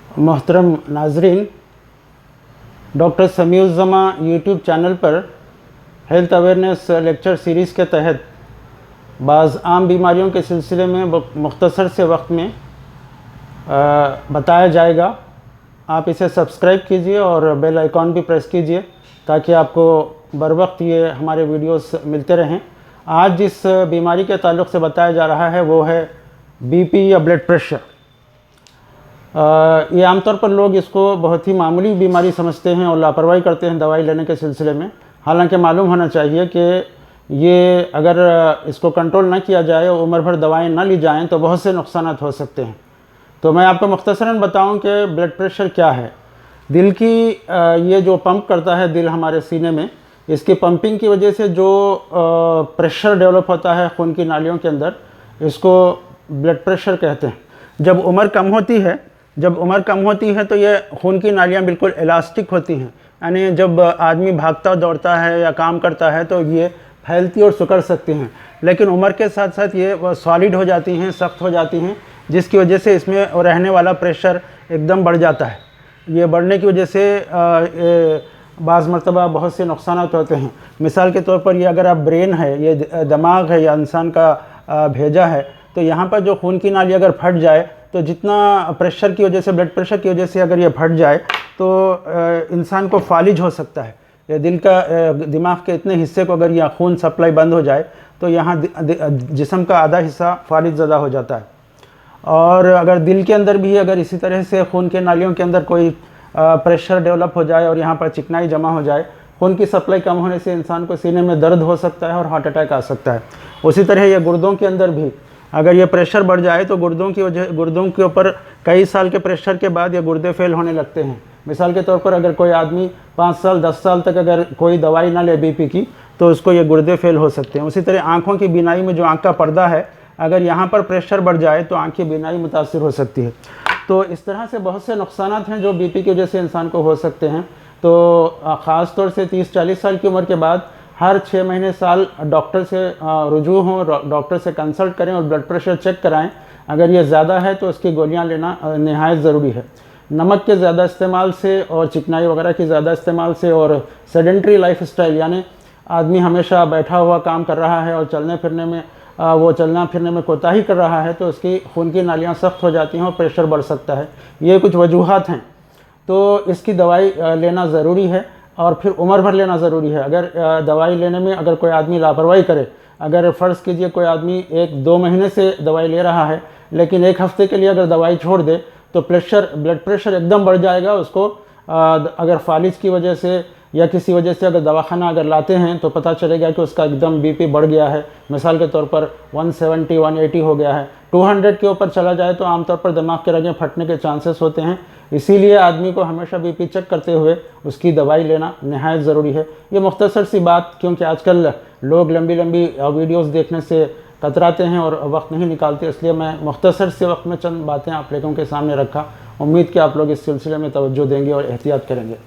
मोहतरम नाजरीन, डॉक्टर समी उज़्ज़मा यूट्यूब चैनल पर हेल्थ अवेयरनेस लेक्चर सीरीज़ के तहत बाज़ आम बीमारियों के सिलसिले में मुख्तसर से वक्त में बताया जाएगा। आप इसे सब्सक्राइब कीजिए और बेल आइकॉन भी प्रेस कीजिए ताकि आपको बर वक्त ये हमारे वीडियोस मिलते रहें। आज जिस बीमारी के ताल्लुक़ से बताया जा रहा है वो है बीपी या ब्लड प्रेशर। ये आमतौर पर लोग इसको बहुत ही मामूली बीमारी समझते हैं और लापरवाही करते हैं दवाई लेने के सिलसिले में। हालांकि मालूम होना चाहिए कि ये अगर इसको कंट्रोल ना किया जाए और उम्र भर दवाएं ना ली जाएं तो बहुत से नुकसान हो सकते हैं। तो मैं आपको मुख्तसरन बताऊं कि ब्लड प्रेशर क्या है। दिल की ये जो पंप करता है दिल हमारे सीने में, इसकी पंपिंग की वजह से जो प्रेशर डेवलप होता है खून की नालियों के अंदर, इसको ब्लड प्रेशर कहते हैं। जब उम्र कम होती है तो ये खून की नालियाँ बिल्कुल इलास्टिक होती हैं, यानी जब आदमी भागता दौड़ता है या काम करता है तो ये फैलती और सिकुड़ सकती हैं। लेकिन उम्र के साथ साथ ये सॉलिड हो जाती हैं, सख्त हो जाती हैं, जिसकी वजह से इसमें रहने वाला प्रेशर एकदम बढ़ जाता है। ये बढ़ने की वजह से बाज़ मरतबा बहुत से नुकसान होते हैं। मिसाल के तौर पर ये अगर आप ब्रेन है, ये दिमाग है या इंसान का भेजा है, तो यहाँ पर जो खून की नाली अगर फट जाए तो जितना प्रेशर की वजह से, ब्लड प्रेशर की वजह से अगर ये फट जाए तो इंसान को फालिज हो सकता है। या दिल का दिमाग के इतने हिस्से को अगर यहाँ खून सप्लाई बंद हो जाए तो यहाँ जिस्म का आधा हिस्सा फालिज ज़दा हो जाता है। और अगर दिल के अंदर भी अगर इसी तरह से खून के नालियों के अंदर कोई प्रेशर डेवलप हो जाए और यहाँ पर चिकनाई जमा हो जाए, खून की सप्लाई कम होने से इंसान को सीने में दर्द हो सकता है और हार्ट अटैक आ सकता है। उसी तरह ये गुर्दों के अंदर भी अगर ये प्रेशर बढ़ जाए तो गुर्दों के ऊपर कई साल के प्रेशर के बाद ये गुर्दे फेल होने लगते हैं। मिसाल के तौर पर अगर कोई आदमी 5 साल 10 साल तक अगर कोई दवाई ना ले बीपी की तो उसको ये गुर्दे फेल हो सकते हैं। उसी तरह आँखों की बीनाई में जो आँख का पर्दा है, अगर यहाँ पर प्रेशर बढ़ जाए तो आँख की बीनाई मुतासिर हो सकती है। तो इस तरह से बहुत से नुकसान हैं जो बीपी की वजह से इंसान को हो सकते हैं। तो ख़ास तौर से 30-40 साल की उम्र के बाद हर 6 महीने साल डॉक्टर से रुजू हों, डॉक्टर से कंसल्ट करें और ब्लड प्रेशर चेक कराएं। अगर ये ज़्यादा है तो उसकी गोलियां लेना नहायत ज़रूरी है। नमक के ज़्यादा इस्तेमाल से और चिकनाई वगैरह के ज़्यादा इस्तेमाल से और सेडेंट्री लाइफ स्टाइल, यानी आदमी हमेशा बैठा हुआ काम कर रहा है और चलना फिरने में कोताही कर रहा है, तो उसकी खून की नालियाँ सख्त हो जाती हैं और प्रेशर बढ़ सकता है। ये कुछ वजूहात हैं। तो इसकी दवाई लेना ज़रूरी है और फिर उम्र भर लेना ज़रूरी है। अगर दवाई लेने में अगर कोई आदमी लापरवाही करे, अगर फ़र्ज़ कीजिए कोई आदमी 1-2 महीने से दवाई ले रहा है लेकिन 1 हफ़्ते के लिए अगर दवाई छोड़ दे तो ब्लड प्रेशर एकदम बढ़ जाएगा। उसको अगर फालिज की वजह से या किसी वजह से अगर दवाखाना अगर लाते हैं तो पता चलेगा कि उसका एकदम बीपी बढ़ गया है। मिसाल के तौर पर 170-180 हो गया है, 200 के ऊपर चला जाए तो आमतौर पर दिमाग के रगें फटने के चांसेस होते हैं। इसीलिए आदमी को हमेशा बीपी चेक करते हुए उसकी दवाई लेना नहायत ज़रूरी है। ये मुख्तसर सी बात, क्योंकि आजकल लोग लंबी वीडियोस देखने से कतराते हैं और वक्त नहीं निकालते, इसलिए मैं मुख्तसर से वक्त में चंद बातें आप लोगों के सामने रखा। उम्मीद कि आप लोग इस सिलसिले में तवज्जो देंगे और एहतियात करेंगे।